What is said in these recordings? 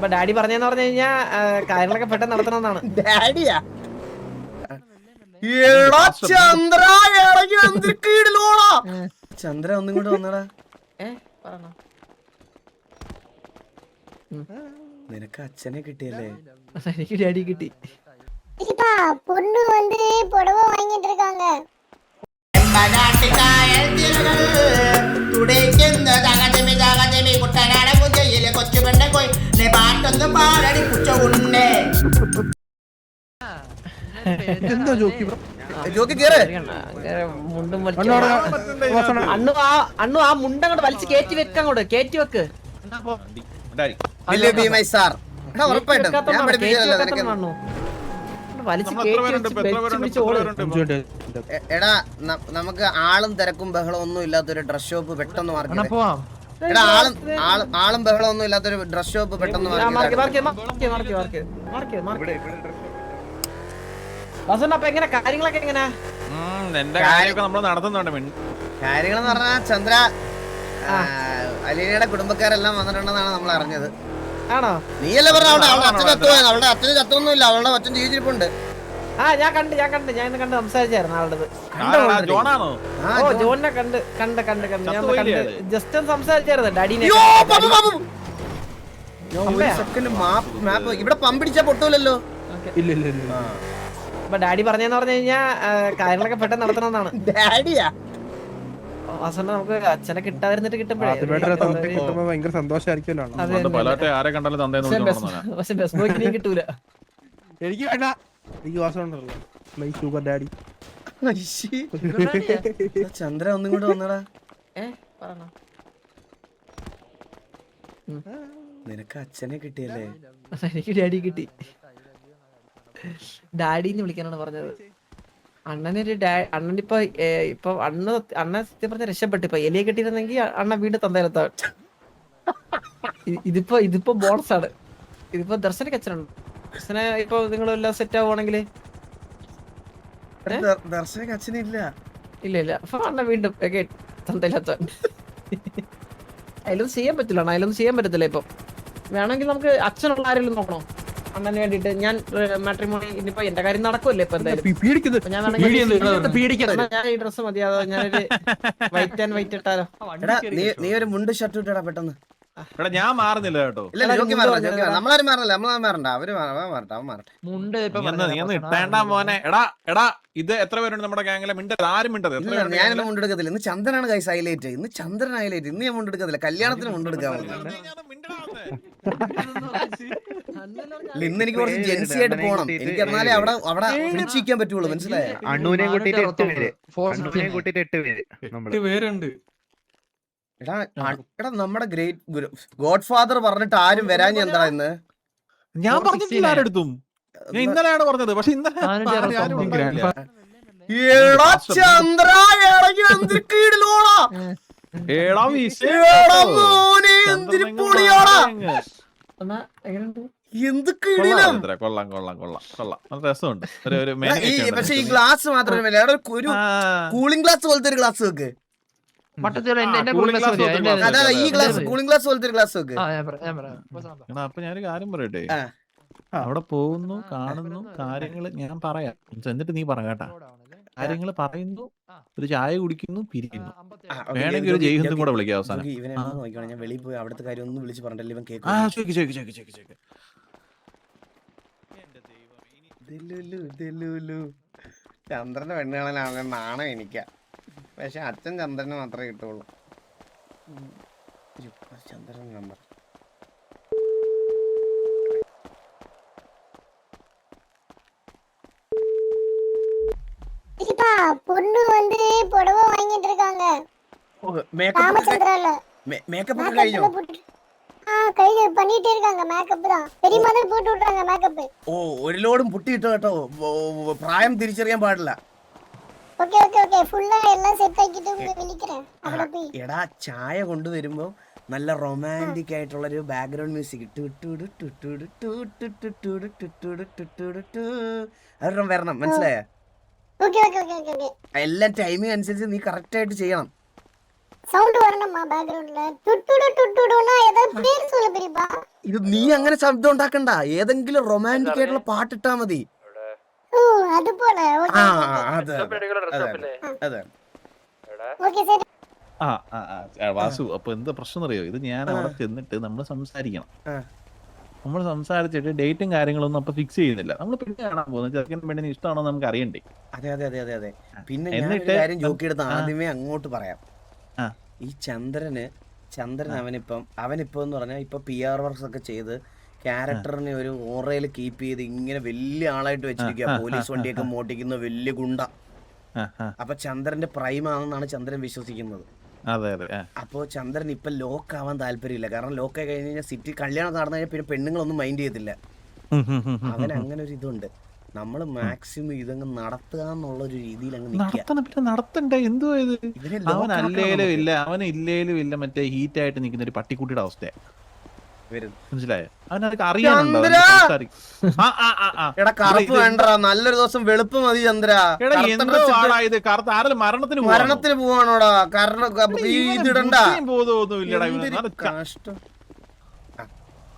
അപ്പൊ ഡാഡി പറഞ്ഞെന്ന് പറഞ്ഞു കഴിഞ്ഞാ കാര്യങ്ങളൊക്കെ പെട്ടെന്ന് നടത്തണമെന്നാണ്. ഡാഡിയാ ചന്ദ്ര ചന്ദ്ര ഒന്നും കൂടെ വന്നടാ. നിനക്ക് അച്ഛനെ കിട്ടിയല്ലേ? എനിക്ക് ഡാഡി കിട്ടി. பொண்ணு வந்து புடவை வாங்கிட்டு இருக்காங்க. അണ്ണു ആ മുണ്ടങ്ങോട്ട് വലിച്ച് കയറ്റി വെക്കങ്ങോട്ട് കയറ്റി വെക്ക്. എടാ നമുക്ക് ആളും തിരക്കും ബഹളം ഒന്നും ഇല്ലാത്തൊരു ഡ്രസ് ഷോപ്പ് പെട്ടെന്ന് മാർക്ക്. എടാ ആളും ബഹളം ഒന്നും ഇല്ലാത്തൊരു ഡ്രസ് ഷോപ്പ് പെട്ടെന്ന് കാര്യങ്ങളൊക്കെ എങ്ങനെ? കാര്യങ്ങളെന്ന് പറഞ്ഞാ ചന്ദ്ര അലീനയുടെ കുടുംബക്കാരെല്ലാം വന്നിട്ടുണ്ടെന്നാണ് നമ്മൾ അറിഞ്ഞത്. ആണോ? നീയല്ലേ പറഞ്ഞ അവളുടെ അച്ഛൻ ചത്തുപോയത്? അവളുടെ അച്ഛന് ചത്തൊന്നുമില്ല, അവളുടെ അച്ഛൻ ജീവിച്ചിരിപ്പുണ്ട്. ഞാൻ കണ്ട് സംസാരിച്ചായിരുന്നു ആളുടെ. ജോണിനെ കണ്ട് ജസ്റ്റ് ഒന്ന് സംസാരിച്ചായിരുന്നു ഡാഡിനെ. ഇവിടെ പമ്പിടിച്ചാ പൊട്ടൂലല്ലോ. അപ്പൊ ഡാഡി പറഞ്ഞെന്ന് പറഞ്ഞു കഴിഞ്ഞാ കാര്യങ്ങളൊക്കെ പെട്ടെന്ന് നടത്തണമെന്നാണ്. ഡാഡിയാ നമുക്ക് അച്ഛനെ കിട്ടാതിരുന്നിട്ട് കിട്ടുമ്പോഴേ ഭയങ്കര സന്തോഷമായിരിക്കുമല്ലോ. പക്ഷെ ബസ് ബോയ്ക്ക് കിട്ടൂല. എനിക്ക് വേണ്ട, എനിക്ക് വാസമുണ്ടല്ലോ മൈ ഷുഗർ ഡാഡി. ചന്ദ്ര ഒന്നും കൂടെ വന്നടാ. നിനക്ക് അച്ഛനെ കിട്ടിയല്ലേ? എനിക്ക് ഡാഡി കിട്ടി. ഡാഡിന്ന് വിളിക്കാനാണ് പറഞ്ഞത്. അണ്ണനൊരു അണ്ണനിപ്പോ അണ്ണ സത്യം പറഞ്ഞ രക്ഷപ്പെട്ടു. ഇപ്പൊ എലിയെ കെട്ടിയിരുന്നെങ്കിൽ അണ്ണ വീട് തന്തയിലെത്താൻ. ഇതിപ്പോ ബോണസ് ആണ്. ഇതിപ്പോ ദർശനക്ക് അച്ഛനുണ്ട്. ദർശന ഇപ്പൊ നിങ്ങളെല്ലാം സെറ്റ് ആവുകയാണെങ്കിൽ ദർശനക്ക് അച്ഛനില്ല. ഇല്ല അപ്പൊ അണ്ണ വീണ്ടും തന്തയിലെത്താൻ. അതിലൊന്നും ചെയ്യാൻ പറ്റില്ല അണ്ണ, അതിലൊന്നും ചെയ്യാൻ പറ്റത്തില്ല. ഇപ്പൊ വേണമെങ്കിൽ നമുക്ക് അച്ഛനുള്ള ആരെങ്കിലും നോക്കണോ അണ്ണന് വേണ്ടിട്ട്? ഞാൻ മാട്രിമോണി ഇനിയിപ്പോ എന്റെ കാര്യം നടക്കുമല്ലേ ഇപ്പൊ എന്തായാലും. ഞാൻ ഈ ഡ്രസ് മതിയാതോ? ഞാനൊരു വൈറ്റ് ആൻഡ് വൈറ്റ് ഇട്ടാലോ? നീ ഒരു മുണ്ട് ഷർട്ട് ഇട്ടാ പെട്ടെന്ന്. ഞാൻ മാറുന്നില്ല കേട്ടോ. നമ്മളാരും മാറല്ല, നമ്മളാരും മാറണ്ട. അവര് മാറട്ടെ, അവൻ മാറട്ടെ. ഇട്ടേണ്ട മോനെ. എടാ ഇത് എത്ര പേരുണ്ട് നമ്മുടെ ഗാങ്ങിലെ? മിണ്ടത് ആരും മിണ്ടത്. ഞാനൊന്നും മുണ്ടെടുക്കത്തില്ല. ഇന്ന് ചന്ദ്രനാണ് ഗൈസ് ഹൈലൈറ്റ്. ഇന്ന് ചന്ദ്രൻ ഹൈലൈറ്റ്. ഇന്ന് ഞാൻ മുണ്ടെടുക്കത്തില്ല. കല്യാണത്തിന് മുണ്ടെടുക്കാൻ ഇന്ന് എനിക്ക് കുറച്ച് ജെൻസി ആയിട്ട് പോണം. എനിക്ക് എന്നാലേ അവിടെ പിടിച്ചിരിക്കാൻ പറ്റുള്ളൂ. മനസ്സിലായോ? അണ്ണൂനെ കൂട്ടിട്ട് 8 പേര്. എടാ നമ്മുടെ ഗ്രേറ്റ് ഗോഡ് ഫാദർ പറഞ്ഞിട്ട് ആരും വരാൻ എന്താ ഇന്ന്? ഞാൻ പറഞ്ഞിട്ടില്ല ആരെടുത്തും. ഞാൻ ഇന്നലെയാണ് പറഞ്ഞത്. പക്ഷെ പക്ഷെ ഈ ഗ്ലാസ് മാത്രമല്ല, ഒരു കൂളിംഗ് ഗ്ലാസ് പോലത്തെ ഒരു ഗ്ലാസ് വെക്ക്. ഈ ഗ്ലാസ് കൂളിംഗ് ഗ്ലാസ് പോലത്തെ ഒരു ഗ്ലാസ് വെക്ക്. അപ്പൊ ഞാനൊരു കാര്യം പറയട്ടെ. അവിടെ പോകുന്നു, കാണുന്നു, കാര്യങ്ങള് ഞാൻ പറയാം, എന്നിട്ട് നീ പറ കേട്ടാ. കാര്യങ്ങള് പറയുന്നു, ഒരു ചായ കുടിക്കുന്നു, പിരിക്കുന്നു. വേണമെങ്കിൽ ഒരു ജയ്ഹിന്ദും കൂടെ വിളിക്കാം അവസാനം. ഞാൻ വെളിയിൽ പോയി അവിടുത്തെ കാര്യം ഒന്നും വിളിച്ച് പറഞ്ഞില്ല. ഇവൻ ചന്ദ്രന്റെ പെണ്ണുകളാണ് നാണം എനിക്കാ. പക്ഷെ അച്ഛൻ ചന്ദ്രന് മാത്രമേ കിട്ടുള്ളൂ. ചന്ദ്രൻ നമ്പർ பொண்ணு வந்து புடவை வாங்கிட்டு இருக்காங்க. மேக்கப் കഴിഞ്ഞോ? കഴിഞ്ഞു, பண்ணிட்டே இருக்காங்க. மேக்கப் தான் பெரியம்மா தான் போட்டு விட்டாங்க மேக்கப். ഓ ഒരു ലോഡും പുട്ടിയിട്ടോ കേട്ടോ. പ്രായം തിരിച്ചറിയാൻ പാടില്ല. ഓക്കേ ഓക്കേ ഓക്കേ ഫുള്ളാ എല്ലാം സെറ്റ് ആക്കിട്ട് വിളിക്കറേൻ. അവിടെ പോയി എടാ ചായ കൊണ്ടുവരുമ്പോ നല്ല റൊമാൻറ്റിക് ആയിട്ടുള്ള ഒരു ബാക്ക്ഗ്രൗണ്ട് മ്യൂസിക് അതൊന്നും വരണം. മനസ്സിലായോ? എല്ലാം ടൈമിംഗ് അനുസരിച്ച് നീ കറക്റ്റ് ആയിട്ട് ചെയ്യണം. சவுண்ட் வரணுமா பேக்ரவுண்ட்ல டுட்டுடுனா ஏதாவது பேர் சொல்ல பெரியப்பா. ഇത് നീ അങ്ങനെ ശബ്ദം ഉണ്ടാക്കണ്ട, ഏതെങ്കിലും റൊമാൻറ്റിക് ആയിട്ടുള്ള പാട്ടിട്ടാ മതി. ഓ അതുപോലെ. ആ അതെ അതെ ഓക്കേ ശരി. വാസു, അപ്പൊ എന്താ പ്രശ്നം അറിയോ? ഇത് ഞാൻ അവിടെ ചെന്നിട്ട് നമ്മൾ സംസാരിക്കണം. നമ്മൾ സംസാരിച്ചിട്ട് ഡേറ്റും കാര്യങ്ങളൊന്നും അപ്പൊ ഫിക്സ് ചെയ്യുന്നില്ല. നമ്മൾ പെണ്ണ് കാണാൻ പോകുന്നത് ചെറുക്കൻ പെണ്ണിന് ഇഷ്ടമാണോ നമുക്ക് അറിയണ്ടേ? അതെ അതെ അതെ അതെ അതെ. പിന്നെ എന്നിട്ട് കാര്യം ജോക്കിയെടുത്ത് ആദ്യമേ അങ്ങോട്ട് പറയാം. ഈ ചന്ദ്രൻ അവനിപ്പം എന്ന് പറഞ്ഞാൽ ഇപ്പൊ PR വർക്ക്സ് ഒക്കെ ചെയ്ത് ക്യാരക്ടറിനെ ഒരു ഓറയിൽ കീപ്പ് ചെയ്ത് ഇങ്ങനെ വലിയ ആളായിട്ട് വെച്ചിരിക്കുക. പോലീസ് വണ്ടിയൊക്കെ മോട്ടിക്കുന്ന വലിയ ഗുണ്ട. അപ്പൊ ചന്ദ്രന്റെ പ്രൈം ആണെന്നാണ് ചന്ദ്രൻ വിശ്വസിക്കുന്നത്. അപ്പോ ചന്ദ്രൻ ഇപ്പൊ ലോക്ക് ആവാൻ താല്പര്യമില്ല. കാരണം ലോക്ക് ആയി കഴിഞ്ഞ് കഴിഞ്ഞാൽ സിറ്റി കല്യാണം നടന്നു കഴിഞ്ഞാൽ പിന്നെ പെണ്ണുങ്ങളൊന്നും മൈൻഡ് ചെയ്യത്തില്ല. അവൻ അങ്ങനെ ഒരു ഇതുണ്ട്. നമ്മള് മാക്സിമം ഇതങ്ങ് നടത്തുക എന്നുള്ള ഒരു രീതിയിൽ അങ്ങ് നടത്തണ്ടേ? എന്തോ ഇത് അവൻ അല്ലേലും ഇല്ല, അവൻ ഇല്ലേലും ഇല്ല, മറ്റേ ഹീറ്റ് ആയിട്ട് നിൽക്കുന്ന ഒരു പട്ടിക്കുട്ടിയുടെ അവസ്ഥ. മനസ്സിലായോ? അവനതൊക്കെ അറിയാനുണ്ടോ? കറുപ്പ് വേണ്ട, നല്ലൊരു ദിവസം വെളുപ്പ് മതി ചന്ദ്ര. മരണത്തിന് പോവാണോടാ? കാരണം ഇതിടണ്ട. കഷ്ടം.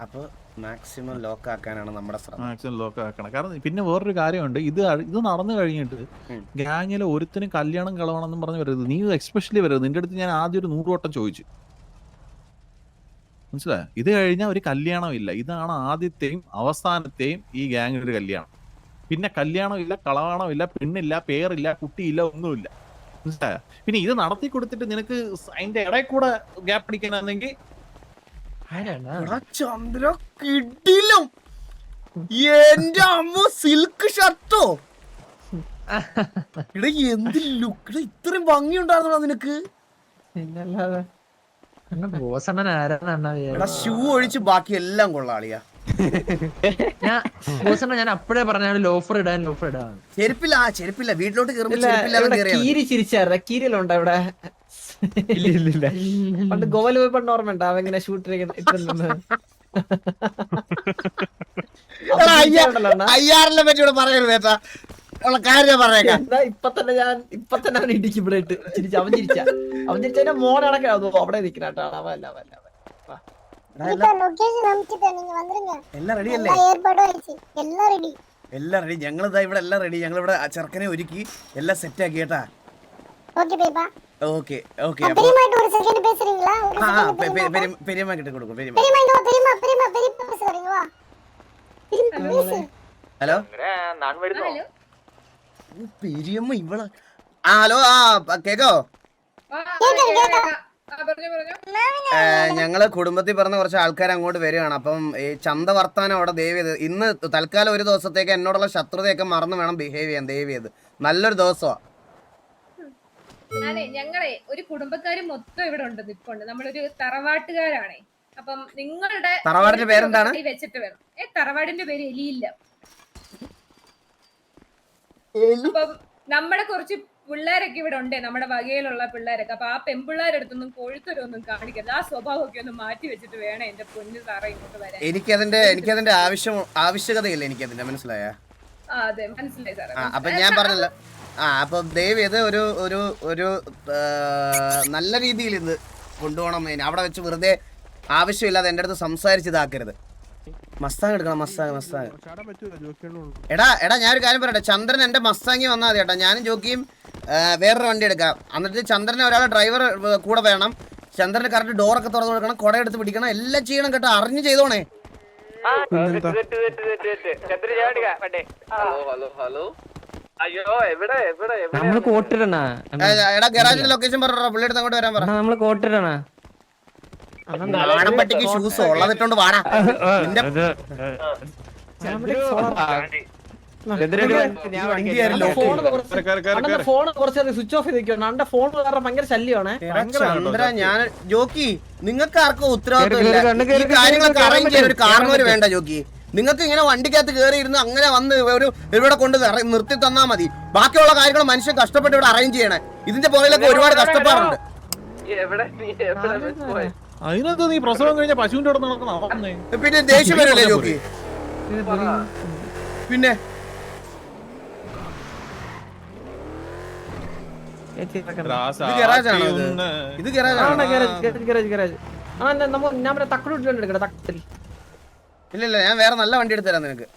അപ്പൊ മാക്സിമം ലോക്ക് ആക്കാനാണ് നമ്മുടെ ശ്രമം. മാക്സിമം ലോക്ക് ആക്കണം. കാരണം പിന്നെ വേറൊരു കാര്യമുണ്ട്, ഇത് നടന്നു കഴിഞ്ഞിട്ട് ഗ്യാങ്ങിലെ ഒരുത്തിനും കല്യാണം കളവണമെന്നും പറഞ്ഞ് വരരുത്. നീ എക്സ്പെഷ്യലി വരരുത്. നിന്റെ അടുത്ത് ഞാൻ ആദ്യം ഒരു 100 വട്ടം ചോദിച്ചു. മനസ്സിലായോ? ഇത് കഴിഞ്ഞാൽ ഒരു കല്യാണം ഇല്ല. ഇതാണ് ആദ്യത്തെയും അവസാനത്തെയും ഈ ഗ്യാങ്ങിലൊരു കല്യാണം. പിന്നെ കല്യാണം ഇല്ല, കളവാണം ഇല്ല, പെണ്ണില്ല, പേരില്ല, കുട്ടിയില്ല, ഒന്നുമില്ല. മനസ്സിലായോ? പിന്നെ ഇത് നടത്തി കൊടുത്തിട്ട് നിനക്ക് അതിന്റെ ഇടയിൽ കൂടെ ഗ്യാപ്പ് അടിക്കണമെങ്കിൽ ചന്ദ്ര കിടിലും. എന്റെ അമ്മ സിൽക്ക് ഷർട്ടോ ഇവിടെ എന്ത് ലുക്ക്! ഇത്രയും ഭംഗി ഉണ്ടായിരുന്നോ നിനക്ക്? ഷൂ ഒഴിച്ച് ബാക്കി എല്ലാം കൊള്ളാളിയാ. ഞാൻ അപ്പഴേ പറഞ്ഞ ലോഫർ ഇടാൻ. ചെരുപ്പില്ല വീട്ടിലോട്ട് കീറി കീരിലുണ്ടോ ഇവിടെ? പണ്ട് ഗോവയിൽ പോയി പണ്ട് ഓർമ്മയുണ്ടോ അവങ്ങനെ ഷൂട്ട് ഇട്ടിരുന്നത്? 5000 പറ്റിയോടെ പറയരുത് കേട്ടാ. ഇപ്പൊ തന്നെ അവൻ ഇടിക്കും ഇവിടെ ഇട്ട് അവൻ ചിരിച്ചതിന്റെ മോനെ അടക്കം അവിടെ നിൽക്കണ. എല്ലാം റെഡി. ഞങ്ങളിതാ ഇവിടെ എല്ലാം റെഡി. ഞങ്ങളിവിടെ ചെറുക്കനെ ഒരുക്കി എല്ലാം സെറ്റ് ആക്കി കേട്ടാ. ഓക്കെ പെരിയമ്മ കിട്ടി കൊടുക്കും. ഹലോ പെരിയമ്മ ഇവള. ഹലോ കേക്കോ? ഞങ്ങള് കുടുംബത്തിൽ പറഞ്ഞ കുറച്ച് ആൾക്കാർ അങ്ങോട്ട് വരികയാണ്. അപ്പം ഈ ചന്തവർത്താനം അവിടെ ദയവ് ചെയ്ത് ഇന്ന് തൽക്കാലം ഒരു ദിവസത്തേക്ക് എന്നോടുള്ള ശത്രുതയൊക്കെ മറന്ന് വേണം ബിഹേവ് ചെയ്യാൻ. ദയവ് ചെയ്ത് നല്ലൊരു ദിവസമാണ്. ഞങ്ങളെ ഒരു കുടുംബക്കാര് മൊത്തം ഇവിടെ ഉണ്ട്, നിപ്പുണ്ട്. നമ്മളൊരു തറവാട്ടുകാരാണേ. അപ്പം നിങ്ങളുടെ തറവാടിന്റെ പേരെന്താണ്? വെച്ചിട്ട് വേണം. തറവാടിന്റെ പേര് എലിയില്ല. അപ്പം നമ്മുടെ കുറച്ച് പിള്ളേരൊക്കെ ഇവിടെ ഉണ്ട്, നമ്മുടെ വകയിലുള്ള പിള്ളേരൊക്കെ. അപ്പൊ ആ പെൺപിള്ളേരടുത്തൊന്നും കോഴിത്തരൊന്നും കാണിക്കരുത്. ആ സ്വഭാവമൊക്കെ ഒന്ന് മാറ്റി വെച്ചിട്ട് വേണം എന്റെ പൊന്നു സാറ ഇങ്ങോട്ട് വരാൻ. എനിക്കതിന്റെ ആവശ്യകതയില്ല. എനിക്കതിന്റെ മനസ്സിലായ? അതെ മനസ്സിലായി സാറേ. അപ്പൊ ഞാൻ പറഞ്ഞല്ലോ. അപ്പൊ ദയവ് ചെയ്ത് ഒരു നല്ല രീതിയിൽ ഇത് കൊണ്ടുപോകണം. അവിടെ വെച്ച് വെറുതെ ആവശ്യമില്ലാതെ എന്റെ അടുത്ത് സംസാരിച്ചിതാക്കരുത്. മസ്താങ് എടുക്കണം. മസ്താങ് എടാ ഞാനൊരു കാര്യം പറയട്ടെ. ചന്ദ്രൻ എന്റെ മസ്താങ്ങി വന്നാൽ മതി കേട്ടോ. ഞാനും ജോക്കിയും വേറൊരു വണ്ടി എടുക്കാം. എന്നിട്ട് ചന്ദ്രനെ ഒരാളെ ഡ്രൈവർ കൂടെ വേണം. ചന്ദ്രന് കറക്റ്റ് ഡോറൊക്കെ തുറന്നു കൊടുക്കണം, കുട എടുത്ത് പിടിക്കണം, എല്ലാം ചെയ്യണം കേട്ടോ. അറിഞ്ഞു ചെയ്തോണേ. എടാ ഗരാജിന്റെ ലൊക്കേഷൻ പറഞ്ഞോ. പുള്ളിയെടുത്ത് അങ്ങോട്ട് വരാൻ പറ. നാടൻപട്ടിക്ക് ഷൂസ് ഉള്ളതിട്ടോണ്ട് വാടാ. ഫോൺ കുറച്ച് സ്വിച്ച് ഓഫ് ചെയ്തിരിക്കണം. ഫോൺ കാരണം ഭയങ്കര ശല്യമാണ്. ചന്ദ്ര ഞാൻ ജോക്കി നിങ്ങൾക്ക് ആർക്കും ഉത്തരവാദിത്വം ഈ കാര്യങ്ങളൊക്കെ അറേഞ്ച് ചെയ്യാൻ ഒരു കാരണവര് വേണ്ട ജോക്കി. നിങ്ങൾക്ക് ഇങ്ങനെ വണ്ടിക്കകത്ത് കയറി ഇരുന്ന് അങ്ങനെ വന്ന് ഇവിടെ കൊണ്ട് നിർത്തി തന്നാ മതി. ബാക്കിയുള്ള കാര്യങ്ങൾ മനുഷ്യൻ കഷ്ടപ്പെട്ട് ഇവിടെ അറേഞ്ച് ചെയ്യണേ. ഇതിന്റെ പുറകിലൊക്കെ ഒരുപാട് കഷ്ടപ്പാടുണ്ട്. അതിനകത്ത് നീ പ്രസവം കഴിഞ്ഞ പശുവിന്റെ അവിടെ നടക്കണേ. പിന്നെ ദേഷ്യം വരല്ലേ ജോക്കി? പിന്നെ ഇത് ഗരാജാണോ? ഞാൻ തക്കടി എടുക്കട്ടെ തക്കടി. ഇല്ല ഞാൻ വേറെ നല്ല വണ്ടി എടുത്തു തരാം നിനക്ക്.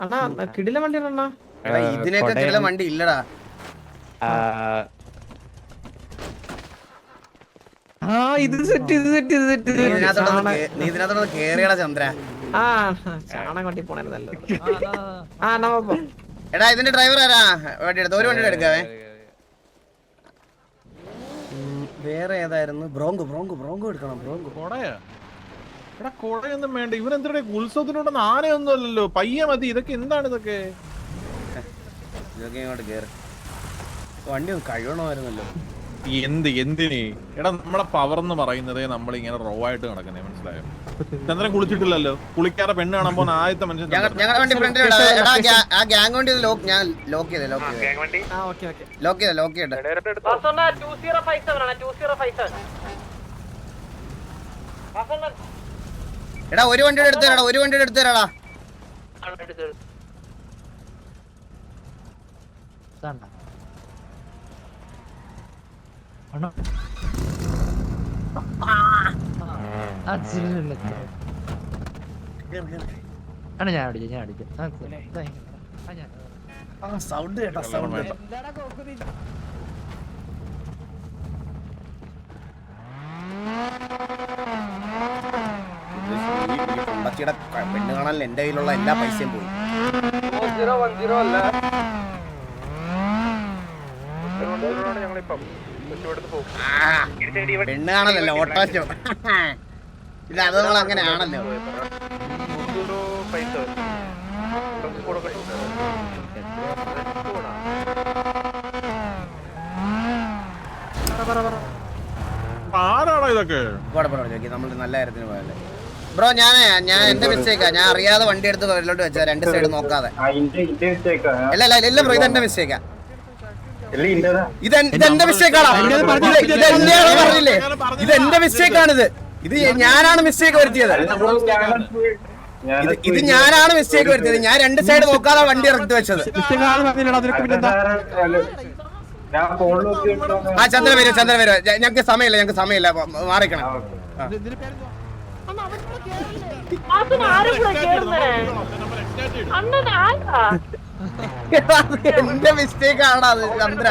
അണ്ണാ കിടില വണ്ടിയാണ് അണ്ണാ. ഇതിനൊക്കെ ചില വണ്ടി ഇല്ലടാ. ഇത് സെറ്റ് നീ ഇതിനകത്തോട് കേറിയടാ ചന്ദ്ര. ചാണകം കൊണ്ടി പോണേ നല്ലത്. എടാ ഇതിന്റെ ഡ്രൈവർ ആരാ? വണ്ടി എടുത്ത ഒരു വണ്ടി എടുക്കാവേ. വേറെ ഏതായിരുന്നു? ബ്രോങ്കോ എടുക്കണം. ബ്രോങ്കോ എടാ കൊടയൊന്നും വേണ്ട. ഇവരെന്തിടെ ഉത്സവത്തിനോടൊന്നും ആനയൊന്നും അല്ലല്ലോ. പയ്യ മതി. ഇതൊക്കെ എന്താണ് ഇതൊക്കെ? ഇതൊക്കെ ഇങ്ങോട്ട് കേറി. വണ്ടി ഒന്ന് കഴിയണമായിരുന്നല്ലോ. എന്തിന്? എടാ നമ്മളെ പവർ എന്ന് പറയുന്നത് നമ്മളിങ്ങനെ റോ ആയിട്ട് നടക്കുന്നേ, മനസ്സിലായോ? ചന്ദ്രൻ കുളിച്ചിട്ടില്ലല്ലോ. കുളിക്കാതെ പെണ്ണ് കാണാൻ പോകുന്ന ആദ്യത്തെ മനുഷ്യൻ. ഞങ്ങളുടെ വണ്ടി ഫ്രണ്ടിൽ ആ ഗ്യാങ് വണ്ടി ഞാൻ ലോക്ക് ചെയ്തേ. എടാ ഒരു വണ്ടിയുടെ എടുത്തു തരാടാ. സൗണ്ട് കേട്ടോ, സൗണ്ട് കേട്ടോ. കുണ്ടച്ചിയുടെ പെണ്ണ് കാണാൻ എന്റെ കയ്യിലുള്ള എല്ലാ പൈസയും പോയി. പെണ്ണ് കാണലല്ലോ, ഓട്ടോച്ചോ. ഇല്ല അത് നമ്മൾ അങ്ങനെ ആണല്ലോ. ആരാണോ ഇതൊക്കെ? നമ്മൾ നല്ല കാര്യത്തിന് പോയല്ലേ ബ്രോ. ഞാൻ എന്റെ മിസ്റ്റേക്കാ. ഞാൻ അറിയാതെ വണ്ടി എടുത്ത് വരലോട്ട് വെച്ചാ രണ്ട് സൈഡ് നോക്കാതെ. അല്ല ബ്രോ, ഇതെന്റെ മിസ്റ്റേക്കാ. ഇതെന്റെ മിസ്റ്റേക്കാണോ? പറഞ്ഞില്ലേ ഇതെന്റെ മിസ്റ്റേക്കാണിത്. ഇത് ഞാനാണ് മിസ്റ്റേക്ക് വരുത്തിയത്. ഇത് ഞാനാണ് മിസ്റ്റേക്ക് വരുത്തിയത്. ഞാൻ രണ്ട് സൈഡ് നോക്കാതെ വണ്ടി ഇറക്കി വെച്ചത്. ചന്ദ്രൻ വരും. ഞങ്ങക്ക് സമയമില്ല. മാറിക്കണം. എന്റെ മിസ്റ്റേക്ക് ആണോ അത് ചന്ദ്ര?